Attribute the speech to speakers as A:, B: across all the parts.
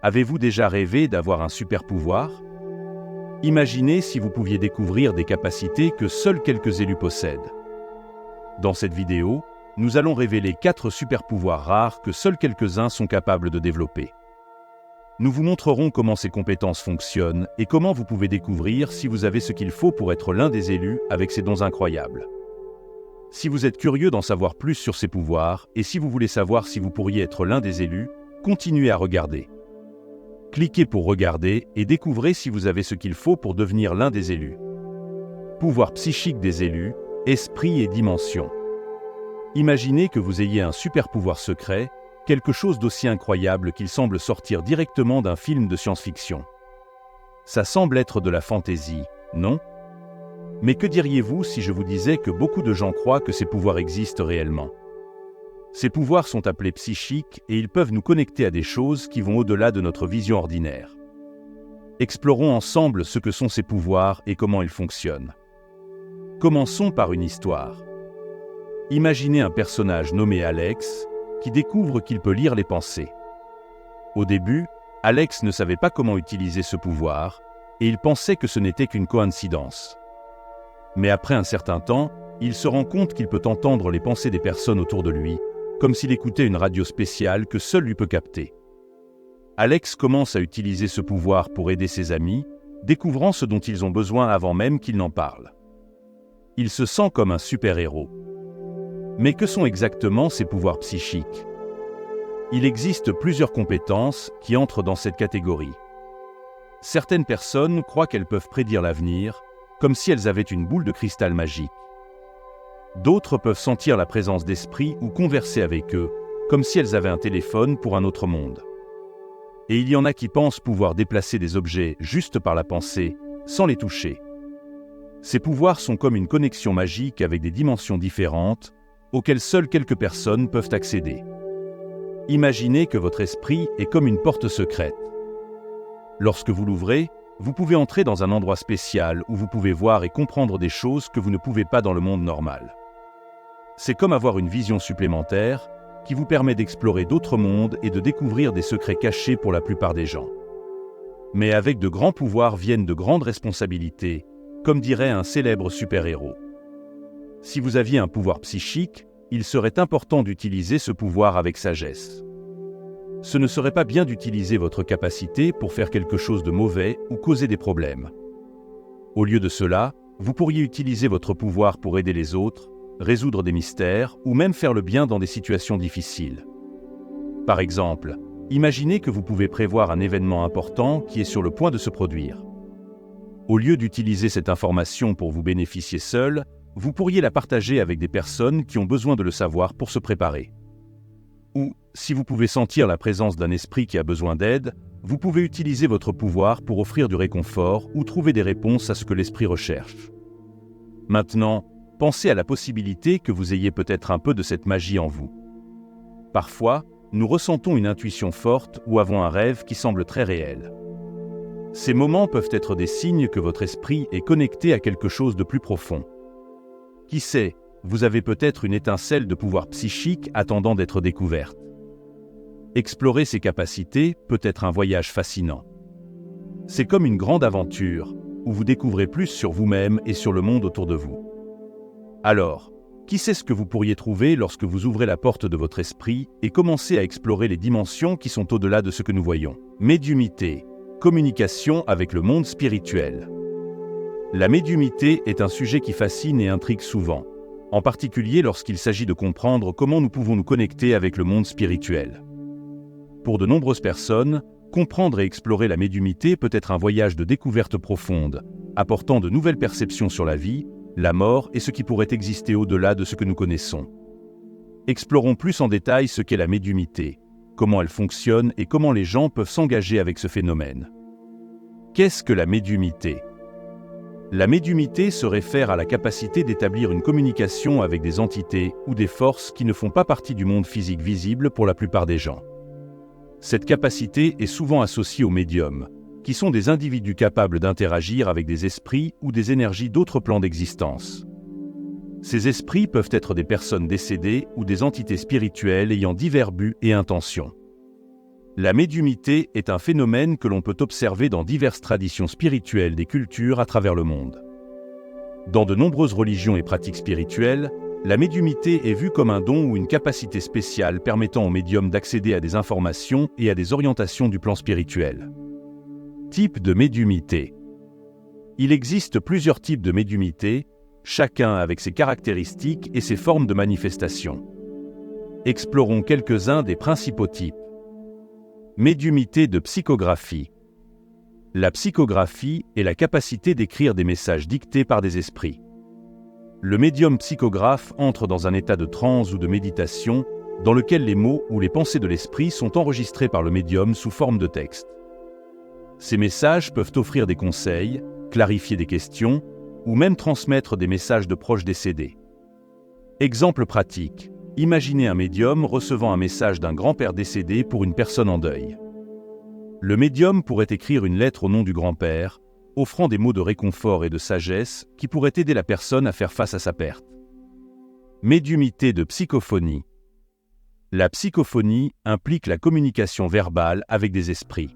A: Avez-vous déjà rêvé d'avoir un super pouvoir? Imaginez si vous pouviez découvrir des capacités que seuls quelques élus possèdent. Dans cette vidéo, nous allons révéler 4 super pouvoirs rares que seuls quelques-uns sont capables de développer. Nous vous montrerons comment ces compétences fonctionnent et comment vous pouvez découvrir si vous avez ce qu'il faut pour être l'un des élus avec ces dons incroyables. Si vous êtes curieux d'en savoir plus sur ces pouvoirs et si vous voulez savoir si vous pourriez être l'un des élus, continuez à regarder. Cliquez pour regarder et découvrez si vous avez ce qu'il faut pour devenir l'un des élus. Pouvoir psychique des élus, esprit et dimension. Imaginez que vous ayez un super pouvoir secret, quelque chose d'aussi incroyable qu'il semble sortir directement d'un film de science-fiction. Ça semble être de la fantaisie, non? Mais que diriez-vous si je vous disais que beaucoup de gens croient que ces pouvoirs existent réellement? Ces pouvoirs sont appelés psychiques et ils peuvent nous connecter à des choses qui vont au-delà de notre vision ordinaire. Explorons ensemble ce que sont ces pouvoirs et comment ils fonctionnent. Commençons par une histoire. Imaginez un personnage nommé Alex qui découvre qu'il peut lire les pensées. Au début, Alex ne savait pas comment utiliser ce pouvoir et il pensait que ce n'était qu'une coïncidence. Mais après un certain temps, il se rend compte qu'il peut entendre les pensées des personnes autour de lui, comme s'il écoutait une radio spéciale que seul lui peut capter. Alex commence à utiliser ce pouvoir pour aider ses amis, découvrant ce dont ils ont besoin avant même qu'ils n'en parlent. Il se sent comme un super-héros. Mais que sont exactement ces pouvoirs psychiques? Il existe plusieurs compétences qui entrent dans cette catégorie. Certaines personnes croient qu'elles peuvent prédire l'avenir, comme si elles avaient une boule de cristal magique. D'autres peuvent sentir la présence d'esprits ou converser avec eux, comme si elles avaient un téléphone pour un autre monde. Et il y en a qui pensent pouvoir déplacer des objets juste par la pensée, sans les toucher. Ces pouvoirs sont comme une connexion magique avec des dimensions différentes, auxquelles seules quelques personnes peuvent accéder. Imaginez que votre esprit est comme une porte secrète. Lorsque vous l'ouvrez, vous pouvez entrer dans un endroit spécial où vous pouvez voir et comprendre des choses que vous ne pouvez pas dans le monde normal. C'est comme avoir une vision supplémentaire qui vous permet d'explorer d'autres mondes et de découvrir des secrets cachés pour la plupart des gens. Mais avec de grands pouvoirs viennent de grandes responsabilités, comme dirait un célèbre super-héros. Si vous aviez un pouvoir psychique, il serait important d'utiliser ce pouvoir avec sagesse. Ce ne serait pas bien d'utiliser votre capacité pour faire quelque chose de mauvais ou causer des problèmes. Au lieu de cela, vous pourriez utiliser votre pouvoir pour aider les autres, résoudre des mystères ou même faire le bien dans des situations difficiles. Par exemple, imaginez que vous pouvez prévoir un événement important qui est sur le point de se produire. Au lieu d'utiliser cette information pour vous bénéficier seul, vous pourriez la partager avec des personnes qui ont besoin de le savoir pour se préparer. Ou, si vous pouvez sentir la présence d'un esprit qui a besoin d'aide, vous pouvez utiliser votre pouvoir pour offrir du réconfort ou trouver des réponses à ce que l'esprit recherche. Maintenant, pensez à la possibilité que vous ayez peut-être un peu de cette magie en vous. Parfois, nous ressentons une intuition forte ou avons un rêve qui semble très réel. Ces moments peuvent être des signes que votre esprit est connecté à quelque chose de plus profond. Qui sait, vous avez peut-être une étincelle de pouvoir psychique attendant d'être découverte. Explorer ces capacités peut être un voyage fascinant. C'est comme une grande aventure, où vous découvrez plus sur vous-même et sur le monde autour de vous. Alors, qui sait ce que vous pourriez trouver lorsque vous ouvrez la porte de votre esprit et commencez à explorer les dimensions qui sont au-delà de ce que nous voyons? Médiumnité, communication avec le monde spirituel. La médiumnité est un sujet qui fascine et intrigue souvent, en particulier lorsqu'il s'agit de comprendre comment nous pouvons nous connecter avec le monde spirituel. Pour de nombreuses personnes, comprendre et explorer la médiumnité peut être un voyage de découverte profonde, apportant de nouvelles perceptions sur la vie, la mort et ce qui pourrait exister au-delà de ce que nous connaissons. Explorons plus en détail ce qu'est la médiumnité, comment elle fonctionne et comment les gens peuvent s'engager avec ce phénomène. Qu'est-ce que la médiumnité ? La médiumnité se réfère à la capacité d'établir une communication avec des entités ou des forces qui ne font pas partie du monde physique visible pour la plupart des gens. Cette capacité est souvent associée aux médiums, qui sont des individus capables d'interagir avec des esprits ou des énergies d'autres plans d'existence. Ces esprits peuvent être des personnes décédées ou des entités spirituelles ayant divers buts et intentions. La médiumnité est un phénomène que l'on peut observer dans diverses traditions spirituelles des cultures à travers le monde. Dans de nombreuses religions et pratiques spirituelles, la médiumnité est vue comme un don ou une capacité spéciale permettant au médium d'accéder à des informations et à des orientations du plan spirituel. Type de médiumnité. Il existe plusieurs types de médiumnité, chacun avec ses caractéristiques et ses formes de manifestation. Explorons quelques-uns des principaux types. Médiumnité de psychographie. La psychographie est la capacité d'écrire des messages dictés par des esprits. Le médium psychographe entre dans un état de transe ou de méditation dans lequel les mots ou les pensées de l'esprit sont enregistrés par le médium sous forme de texte. Ces messages peuvent offrir des conseils, clarifier des questions ou même transmettre des messages de proches décédés. Exemple pratique. Imaginez un médium recevant un message d'un grand-père décédé pour une personne en deuil. Le médium pourrait écrire une lettre au nom du grand-père, offrant des mots de réconfort et de sagesse qui pourraient aider la personne à faire face à sa perte. Médiumnité de psychophonie. La psychophonie implique la communication verbale avec des esprits.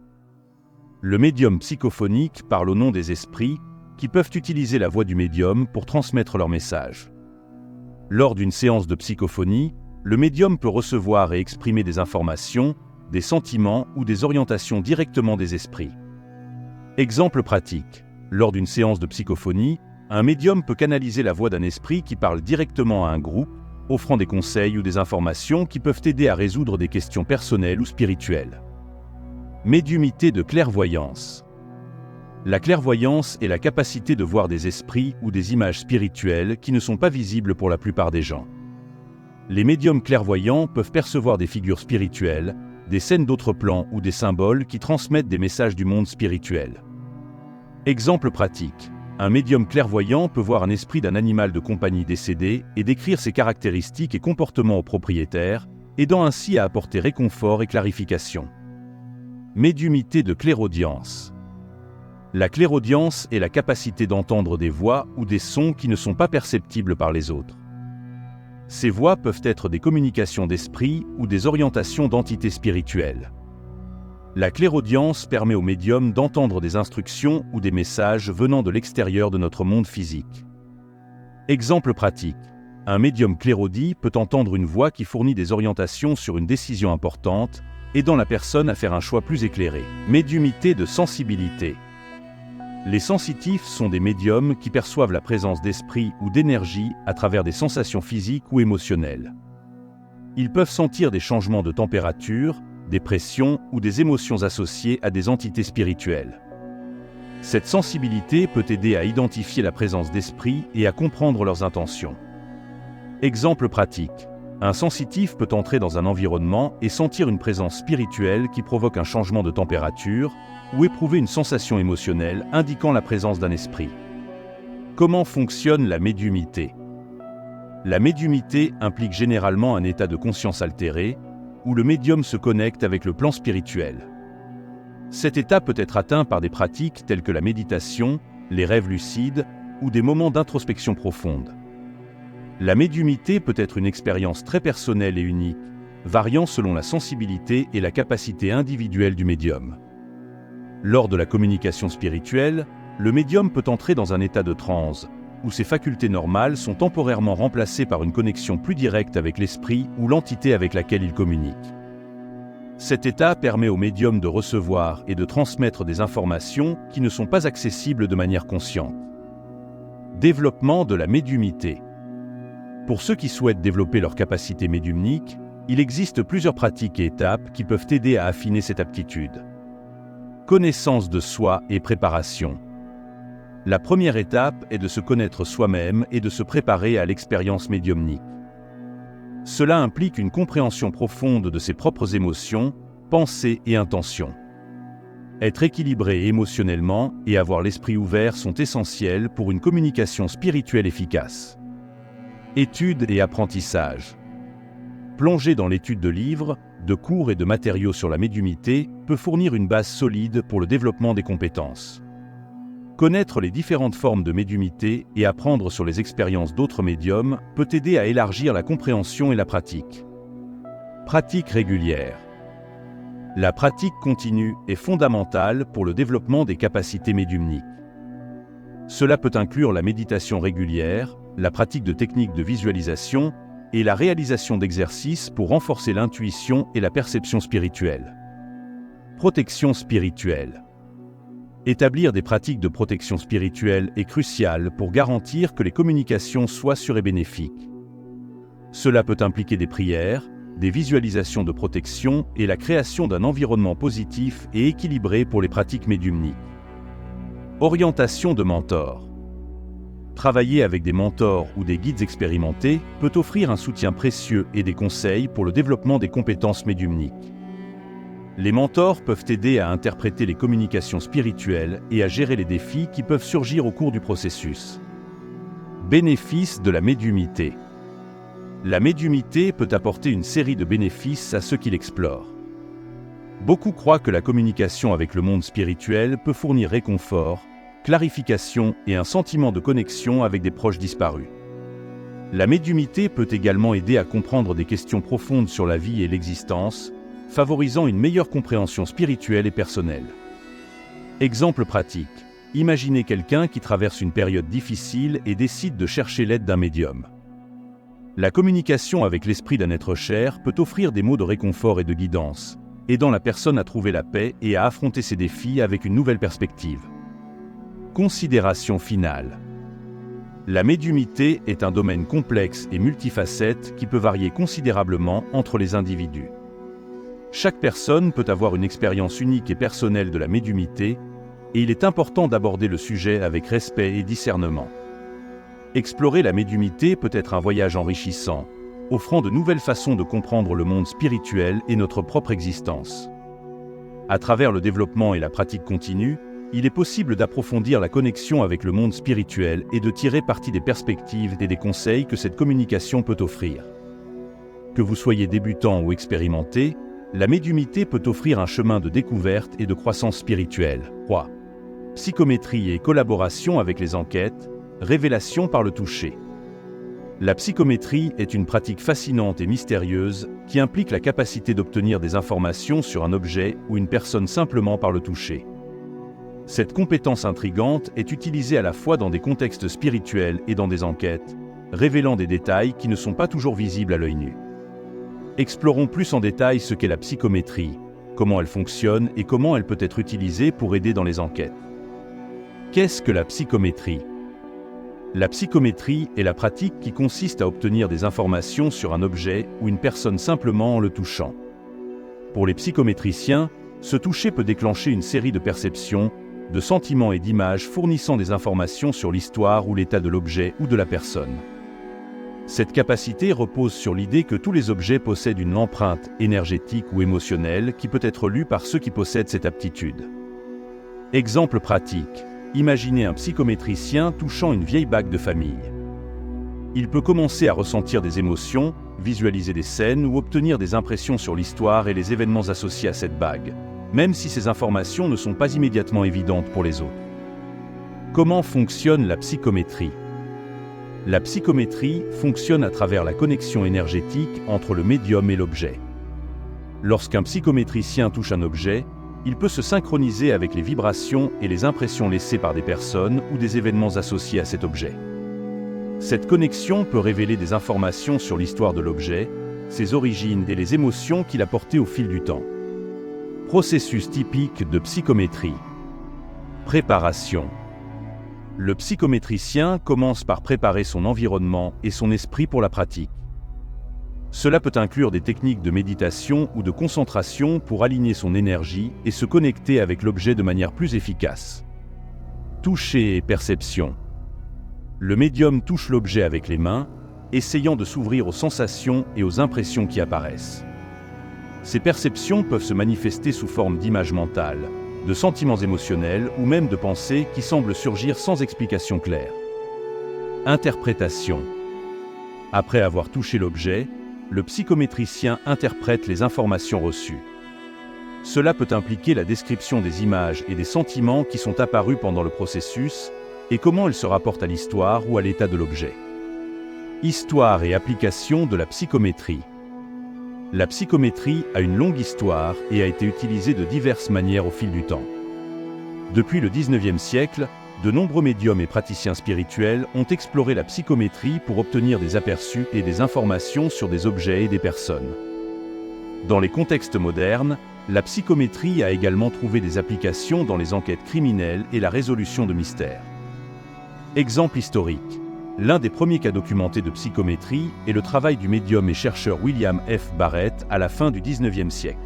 A: Le médium psychophonique parle au nom des esprits qui peuvent utiliser la voix du médium pour transmettre leur message. Lors d'une séance de psychophonie, le médium peut recevoir et exprimer des informations, des sentiments ou des orientations directement des esprits. Exemple pratique. Lors d'une séance de psychophonie, un médium peut canaliser la voix d'un esprit qui parle directement à un groupe, offrant des conseils ou des informations qui peuvent aider à résoudre des questions personnelles ou spirituelles. Médiumnité de clairvoyance. La clairvoyance est la capacité de voir des esprits ou des images spirituelles qui ne sont pas visibles pour la plupart des gens. Les médiums clairvoyants peuvent percevoir des figures spirituelles, des scènes d'autres plans ou des symboles qui transmettent des messages du monde spirituel. Exemple pratique. Un médium clairvoyant peut voir un esprit d'un animal de compagnie décédé et décrire ses caractéristiques et comportements au propriétaire, aidant ainsi à apporter réconfort et clarification. Médiumnité de clairaudience. La clairaudience est la capacité d'entendre des voix ou des sons qui ne sont pas perceptibles par les autres. Ces voix peuvent être des communications d'esprit ou des orientations d'entités spirituelles. La clairaudience permet au médium d'entendre des instructions ou des messages venant de l'extérieur de notre monde physique. Exemple pratique. Un médium clairaudit peut entendre une voix qui fournit des orientations sur une décision importante, aidant la personne à faire un choix plus éclairé. Médiumnité de sensibilité. Les sensitifs sont des médiums qui perçoivent la présence d'esprit ou d'énergie à travers des sensations physiques ou émotionnelles. Ils peuvent sentir des changements de température, des pressions ou des émotions associées à des entités spirituelles. Cette sensibilité peut aider à identifier la présence d'esprit et à comprendre leurs intentions. Exemple pratique. Un sensitif peut entrer dans un environnement et sentir une présence spirituelle qui provoque un changement de température ou éprouver une sensation émotionnelle indiquant la présence d'un esprit. Comment fonctionne la médiumnité ? La médiumnité implique généralement un état de conscience altéré, où le médium se connecte avec le plan spirituel. Cet état peut être atteint par des pratiques telles que la méditation, les rêves lucides ou des moments d'introspection profonde. La médiumnité peut être une expérience très personnelle et unique, variant selon la sensibilité et la capacité individuelle du médium. Lors de la communication spirituelle, le médium peut entrer dans un état de transe, où ses facultés normales sont temporairement remplacées par une connexion plus directe avec l'esprit ou l'entité avec laquelle il communique. Cet état permet au médium de recevoir et de transmettre des informations qui ne sont pas accessibles de manière consciente. Développement de la médiumnité. Pour ceux qui souhaitent développer leur capacité médiumnique, il existe plusieurs pratiques et étapes qui peuvent aider à affiner cette aptitude. Connaissance de soi et préparation. La première étape est de se connaître soi-même et de se préparer à l'expérience médiumnique. Cela implique une compréhension profonde de ses propres émotions, pensées et intentions. Être équilibré émotionnellement et avoir l'esprit ouvert sont essentiels pour une communication spirituelle efficace. Études et apprentissage. Plonger dans l'étude de livres, de cours et de matériaux sur la médiumnité peut fournir une base solide pour le développement des compétences. Connaître les différentes formes de médiumnité et apprendre sur les expériences d'autres médiums peut aider à élargir la compréhension et la pratique. Pratique régulière. La pratique continue est fondamentale pour le développement des capacités médiumniques. Cela peut inclure la méditation régulière, la pratique de techniques de visualisation et la réalisation d'exercices pour renforcer l'intuition et la perception spirituelle. Protection spirituelle. Établir des pratiques de protection spirituelle est crucial pour garantir que les communications soient sûres et bénéfiques. Cela peut impliquer des prières, des visualisations de protection et la création d'un environnement positif et équilibré pour les pratiques médiumniques. Orientation de mentors. Travailler avec des mentors ou des guides expérimentés peut offrir un soutien précieux et des conseils pour le développement des compétences médiumniques. Les mentors peuvent aider à interpréter les communications spirituelles et à gérer les défis qui peuvent surgir au cours du processus. Bénéfices de la médiumité. La médiumité peut apporter une série de bénéfices à ceux qui l'explorent. Beaucoup croient que la communication avec le monde spirituel peut fournir réconfort, clarification et un sentiment de connexion avec des proches disparus. La médiumité peut également aider à comprendre des questions profondes sur la vie et l'existence, favorisant une meilleure compréhension spirituelle et personnelle. Exemple pratique. Imaginez quelqu'un qui traverse une période difficile et décide de chercher l'aide d'un médium. La communication avec l'esprit d'un être cher peut offrir des mots de réconfort et de guidance, aidant la personne à trouver la paix et à affronter ses défis avec une nouvelle perspective. Considération finale. La médiumité est un domaine complexe et multifacette qui peut varier considérablement entre les individus. Chaque personne peut avoir une expérience unique et personnelle de la médiumité, et il est important d'aborder le sujet avec respect et discernement. Explorer la médiumité peut être un voyage enrichissant, offrant de nouvelles façons de comprendre le monde spirituel et notre propre existence. À travers le développement et la pratique continue, il est possible d'approfondir la connexion avec le monde spirituel et de tirer parti des perspectives et des conseils que cette communication peut offrir. Que vous soyez débutant ou expérimenté, la médiumité peut offrir un chemin de découverte et de croissance spirituelle. 3. Psychométrie et collaboration avec les enquêtes, révélation par le toucher. La psychométrie est une pratique fascinante et mystérieuse qui implique la capacité d'obtenir des informations sur un objet ou une personne simplement par le toucher. Cette compétence intrigante est utilisée à la fois dans des contextes spirituels et dans des enquêtes, révélant des détails qui ne sont pas toujours visibles à l'œil nu. Explorons plus en détail ce qu'est la psychométrie, comment elle fonctionne et comment elle peut être utilisée pour aider dans les enquêtes. Qu'est-ce que la psychométrie ? La psychométrie est la pratique qui consiste à obtenir des informations sur un objet ou une personne simplement en le touchant. Pour les psychométriciens, ce toucher peut déclencher une série de perceptions, de sentiments et d'images fournissant des informations sur l'histoire ou l'état de l'objet ou de la personne. Cette capacité repose sur l'idée que tous les objets possèdent une empreinte énergétique ou émotionnelle qui peut être lue par ceux qui possèdent cette aptitude. Exemple pratique. Imaginez un psychométricien touchant une vieille bague de famille. Il peut commencer à ressentir des émotions, visualiser des scènes ou obtenir des impressions sur l'histoire et les événements associés à cette bague, même si ces informations ne sont pas immédiatement évidentes pour les autres. Comment fonctionne la psychométrie ? La psychométrie fonctionne à travers la connexion énergétique entre le médium et l'objet. Lorsqu'un psychométricien touche un objet, il peut se synchroniser avec les vibrations et les impressions laissées par des personnes ou des événements associés à cet objet. Cette connexion peut révéler des informations sur l'histoire de l'objet, ses origines et les émotions qu'il a portées au fil du temps. Processus typique de psychométrie. Préparation. Le psychométricien commence par préparer son environnement et son esprit pour la pratique. Cela peut inclure des techniques de méditation ou de concentration pour aligner son énergie et se connecter avec l'objet de manière plus efficace. Toucher et perception. Le médium touche l'objet avec les mains, essayant de s'ouvrir aux sensations et aux impressions qui apparaissent. Ces perceptions peuvent se manifester sous forme d'images mentales, de sentiments émotionnels ou même de pensées qui semblent surgir sans explication claire. Interprétation. Après avoir touché l'objet, le psychométricien interprète les informations reçues. Cela peut impliquer la description des images et des sentiments qui sont apparus pendant le processus et comment elles se rapportent à l'histoire ou à l'état de l'objet. Histoire et application de la psychométrie. La psychométrie a une longue histoire et a été utilisée de diverses manières au fil du temps. Depuis le 19e siècle, de nombreux médiums et praticiens spirituels ont exploré la psychométrie pour obtenir des aperçus et des informations sur des objets et des personnes. Dans les contextes modernes, la psychométrie a également trouvé des applications dans les enquêtes criminelles et la résolution de mystères. Exemple historique. L'un des premiers cas documentés de psychométrie est le travail du médium et chercheur William F. Barrett à la fin du 19e siècle.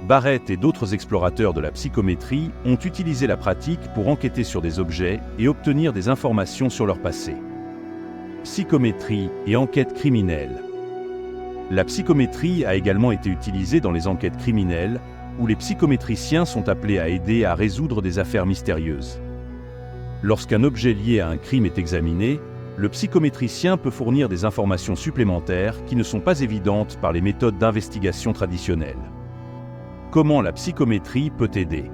A: Barrett et d'autres explorateurs de la psychométrie ont utilisé la pratique pour enquêter sur des objets et obtenir des informations sur leur passé. Psychométrie et enquête criminelle. La psychométrie a également été utilisée dans les enquêtes criminelles, où les psychométriciens sont appelés à aider à résoudre des affaires mystérieuses. Lorsqu'un objet lié à un crime est examiné, le psychométricien peut fournir des informations supplémentaires qui ne sont pas évidentes par les méthodes d'investigation traditionnelles. Comment la psychométrie peut aider ?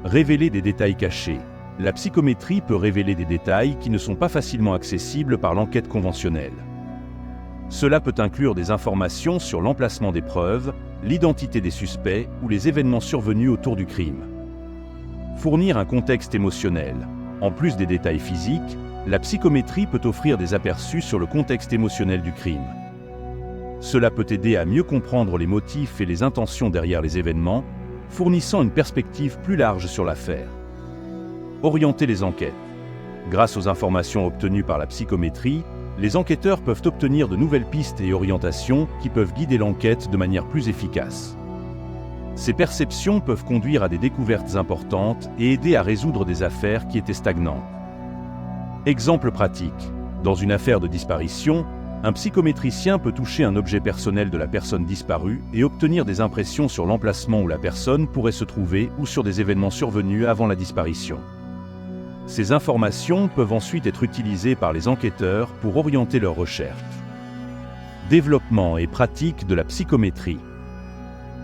A: Révéler des détails cachés. La psychométrie peut révéler des détails qui ne sont pas facilement accessibles par l'enquête conventionnelle. Cela peut inclure des informations sur l'emplacement des preuves, l'identité des suspects ou les événements survenus autour du crime. Fournir un contexte émotionnel. En plus des détails physiques, la psychométrie peut offrir des aperçus sur le contexte émotionnel du crime. Cela peut aider à mieux comprendre les motifs et les intentions derrière les événements, fournissant une perspective plus large sur l'affaire. Orienter les enquêtes. Grâce aux informations obtenues par la psychométrie, les enquêteurs peuvent obtenir de nouvelles pistes et orientations qui peuvent guider l'enquête de manière plus efficace. Ces perceptions peuvent conduire à des découvertes importantes et aider à résoudre des affaires qui étaient stagnantes. Exemple pratique. Dans une affaire de disparition, un psychométricien peut toucher un objet personnel de la personne disparue et obtenir des impressions sur l'emplacement où la personne pourrait se trouver ou sur des événements survenus avant la disparition. Ces informations peuvent ensuite être utilisées par les enquêteurs pour orienter leurs recherches. Développement et pratique de la psychométrie.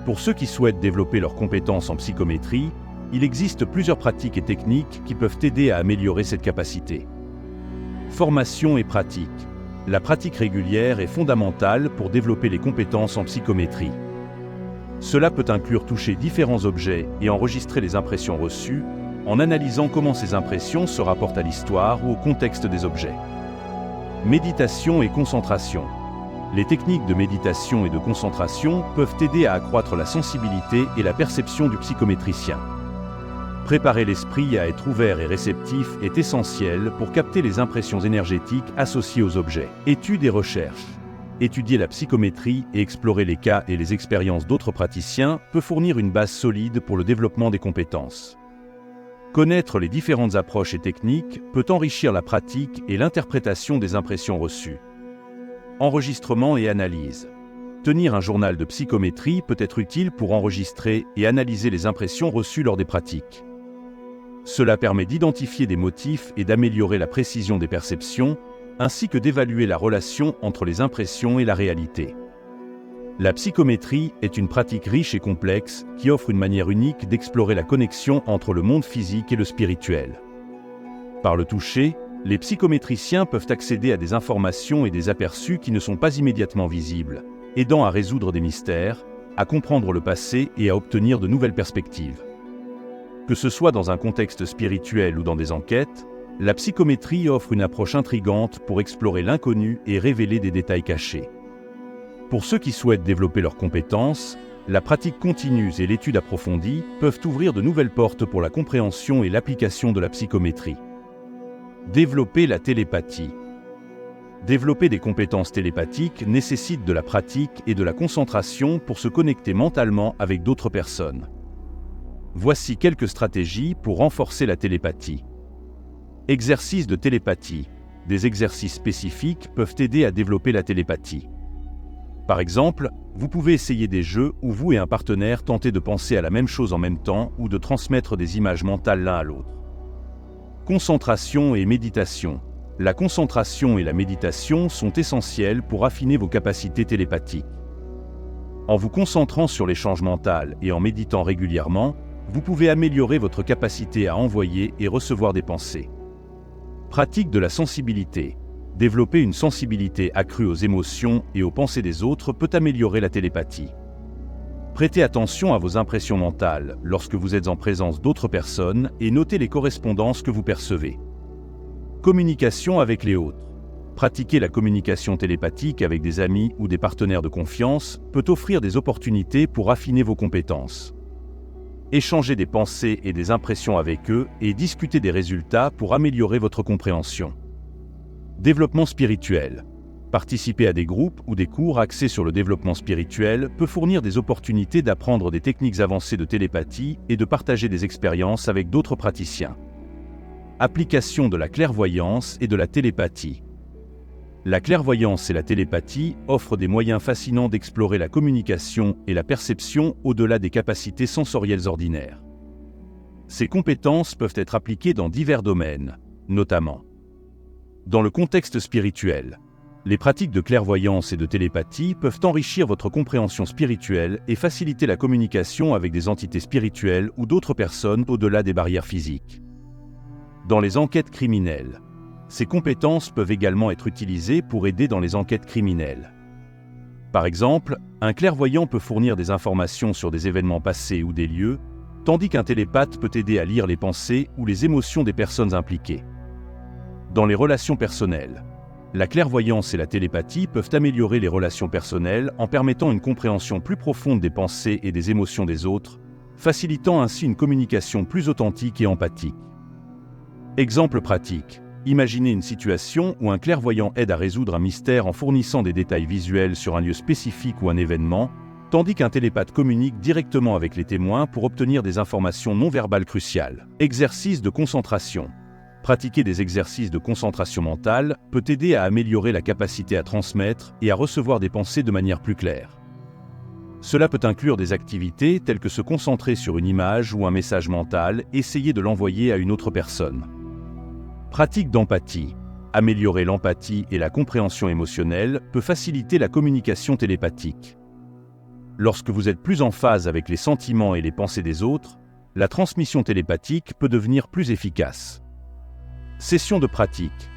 A: Pour ceux qui souhaitent développer leurs compétences en psychométrie, il existe plusieurs pratiques et techniques qui peuvent aider à améliorer cette capacité. Formation et pratique. La pratique régulière est fondamentale pour développer les compétences en psychométrie. Cela peut inclure toucher différents objets et enregistrer les impressions reçues, en analysant comment ces impressions se rapportent à l'histoire ou au contexte des objets. Méditation et concentration. Les techniques de méditation et de concentration peuvent aider à accroître la sensibilité et la perception du psychométricien. Préparer l'esprit à être ouvert et réceptif est essentiel pour capter les impressions énergétiques associées aux objets. Études et recherches. Étudier la psychométrie et explorer les cas et les expériences d'autres praticiens peut fournir une base solide pour le développement des compétences. Connaître les différentes approches et techniques peut enrichir la pratique et l'interprétation des impressions reçues. Enregistrement et analyse. Tenir un journal de psychométrie peut être utile pour enregistrer et analyser les impressions reçues lors des pratiques. Cela permet d'identifier des motifs et d'améliorer la précision des perceptions, ainsi que d'évaluer la relation entre les impressions et la réalité. La psychométrie est une pratique riche et complexe qui offre une manière unique d'explorer la connexion entre le monde physique et le spirituel. Par le toucher, les psychométriciens peuvent accéder à des informations et des aperçus qui ne sont pas immédiatement visibles, aidant à résoudre des mystères, à comprendre le passé et à obtenir de nouvelles perspectives. Que ce soit dans un contexte spirituel ou dans des enquêtes, la psychométrie offre une approche intrigante pour explorer l'inconnu et révéler des détails cachés. Pour ceux qui souhaitent développer leurs compétences, la pratique continue et l'étude approfondie peuvent ouvrir de nouvelles portes pour la compréhension et l'application de la psychométrie. Développer la télépathie. Développer des compétences télépathiques nécessite de la pratique et de la concentration pour se connecter mentalement avec d'autres personnes. Voici quelques stratégies pour renforcer la télépathie. Exercices de télépathie. Des exercices spécifiques peuvent aider à développer la télépathie. Par exemple, vous pouvez essayer des jeux où vous et un partenaire tentez de penser à la même chose en même temps ou de transmettre des images mentales l'un à l'autre. Concentration et méditation. La concentration et la méditation sont essentielles pour affiner vos capacités télépathiques. En vous concentrant sur l'échange mental et en méditant régulièrement, vous pouvez améliorer votre capacité à envoyer et recevoir des pensées. Pratique de la sensibilité. Développer une sensibilité accrue aux émotions et aux pensées des autres peut améliorer la télépathie. Prêtez attention à vos impressions mentales lorsque vous êtes en présence d'autres personnes et notez les correspondances que vous percevez. Communication avec les autres. Pratiquer la communication télépathique avec des amis ou des partenaires de confiance peut offrir des opportunités pour affiner vos compétences. Échangez des pensées et des impressions avec eux et discutez des résultats pour améliorer votre compréhension. Développement spirituel. Participer à des groupes ou des cours axés sur le développement spirituel peut fournir des opportunités d'apprendre des techniques avancées de télépathie et de partager des expériences avec d'autres praticiens. Application de la clairvoyance et de la télépathie. La clairvoyance et la télépathie offrent des moyens fascinants d'explorer la communication et la perception au-delà des capacités sensorielles ordinaires. Ces compétences peuvent être appliquées dans divers domaines, notamment dans le contexte spirituel. Les pratiques de clairvoyance et de télépathie peuvent enrichir votre compréhension spirituelle et faciliter la communication avec des entités spirituelles ou d'autres personnes au-delà des barrières physiques. Dans les enquêtes criminelles, ces compétences peuvent également être utilisées pour aider dans les enquêtes criminelles. Par exemple, un clairvoyant peut fournir des informations sur des événements passés ou des lieux, tandis qu'un télépathe peut aider à lire les pensées ou les émotions des personnes impliquées. Dans les relations personnelles, la clairvoyance et la télépathie peuvent améliorer les relations personnelles en permettant une compréhension plus profonde des pensées et des émotions des autres, facilitant ainsi une communication plus authentique et empathique. Exemple pratique. Imaginez une situation où un clairvoyant aide à résoudre un mystère en fournissant des détails visuels sur un lieu spécifique ou un événement, tandis qu'un télépathe communique directement avec les témoins pour obtenir des informations non verbales cruciales. Exercice de concentration. Pratiquer des exercices de concentration mentale peut aider à améliorer la capacité à transmettre et à recevoir des pensées de manière plus claire. Cela peut inclure des activités telles que se concentrer sur une image ou un message mental et essayer de l'envoyer à une autre personne. Pratique d'empathie. Améliorer l'empathie et la compréhension émotionnelle peut faciliter la communication télépathique. Lorsque vous êtes plus en phase avec les sentiments et les pensées des autres, la transmission télépathique peut devenir plus efficace. Sessions de pratique.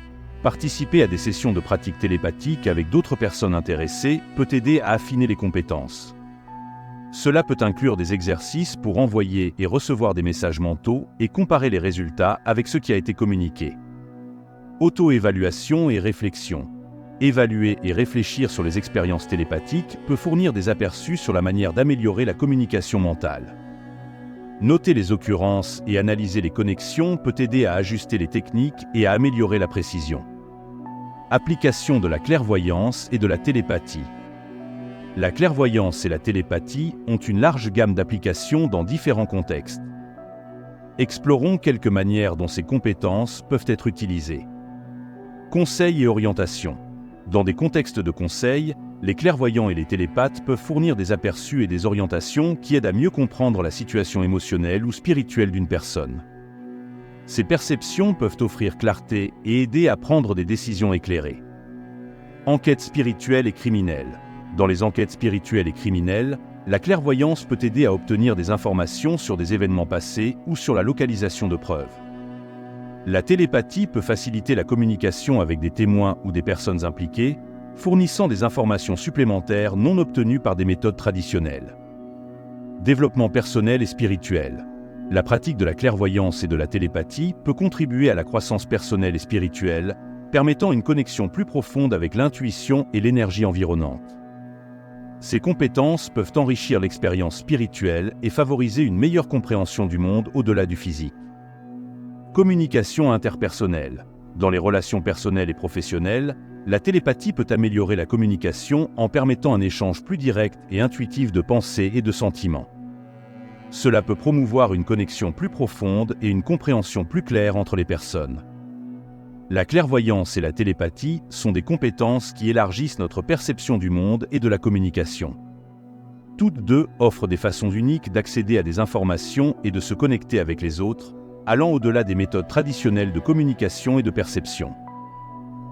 A: Participer à des sessions de pratique télépathique avec d'autres personnes intéressées peut aider à affiner les compétences. Cela peut inclure des exercices pour envoyer et recevoir des messages mentaux et comparer les résultats avec ce qui a été communiqué. Auto-évaluation et réflexion. Évaluer et réfléchir sur les expériences télépathiques peut fournir des aperçus sur la manière d'améliorer la communication mentale. Noter les occurrences et analyser les connexions peut aider à ajuster les techniques et à améliorer la précision. Application de la clairvoyance et de la télépathie. La clairvoyance et la télépathie ont une large gamme d'applications dans différents contextes. Explorons quelques manières dont ces compétences peuvent être utilisées. Conseil et orientation. Dans des contextes de conseil, les clairvoyants et les télépathes peuvent fournir des aperçus et des orientations qui aident à mieux comprendre la situation émotionnelle ou spirituelle d'une personne. Ces perceptions peuvent offrir clarté et aider à prendre des décisions éclairées. Enquête spirituelle et criminelle. Dans les enquêtes spirituelles et criminelles, la clairvoyance peut aider à obtenir des informations sur des événements passés ou sur la localisation de preuves. La télépathie peut faciliter la communication avec des témoins ou des personnes impliquées, fournissant des informations supplémentaires non obtenues par des méthodes traditionnelles. Développement personnel et spirituel. La pratique de la clairvoyance et de la télépathie peut contribuer à la croissance personnelle et spirituelle, permettant une connexion plus profonde avec l'intuition et l'énergie environnante. Ces compétences peuvent enrichir l'expérience spirituelle et favoriser une meilleure compréhension du monde au-delà du physique. Communication interpersonnelle. Dans les relations personnelles et professionnelles, la télépathie peut améliorer la communication en permettant un échange plus direct et intuitif de pensées et de sentiments. Cela peut promouvoir une connexion plus profonde et une compréhension plus claire entre les personnes. La clairvoyance et la télépathie sont des compétences qui élargissent notre perception du monde et de la communication. Toutes deux offrent des façons uniques d'accéder à des informations et de se connecter avec les autres, allant au-delà des méthodes traditionnelles de communication et de perception.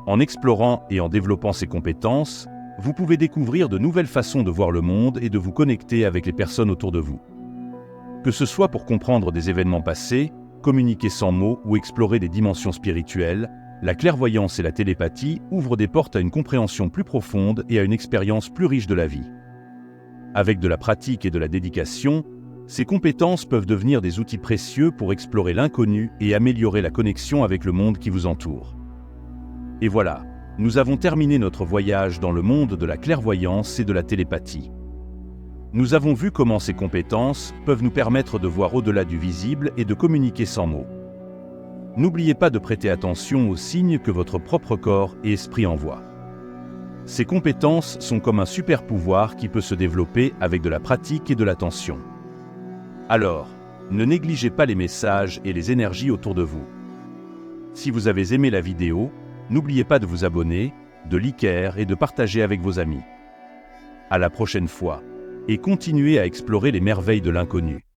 A: En explorant et en développant ces compétences, vous pouvez découvrir de nouvelles façons de voir le monde et de vous connecter avec les personnes autour de vous. Que ce soit pour comprendre des événements passés, communiquer sans mots ou explorer des dimensions spirituelles, la clairvoyance et la télépathie ouvrent des portes à une compréhension plus profonde et à une expérience plus riche de la vie. Avec de la pratique et de la dédication, ces compétences peuvent devenir des outils précieux pour explorer l'inconnu et améliorer la connexion avec le monde qui vous entoure. Et voilà, nous avons terminé notre voyage dans le monde de la clairvoyance et de la télépathie. Nous avons vu comment ces compétences peuvent nous permettre de voir au-delà du visible et de communiquer sans mots. N'oubliez pas de prêter attention aux signes que votre propre corps et esprit envoient. Ces compétences sont comme un super pouvoir qui peut se développer avec de la pratique et de l'attention. Alors, ne négligez pas les messages et les énergies autour de vous. Si vous avez aimé la vidéo, n'oubliez pas de vous abonner, de liker et de partager avec vos amis. À la prochaine fois, et continuez à explorer les merveilles de l'inconnu.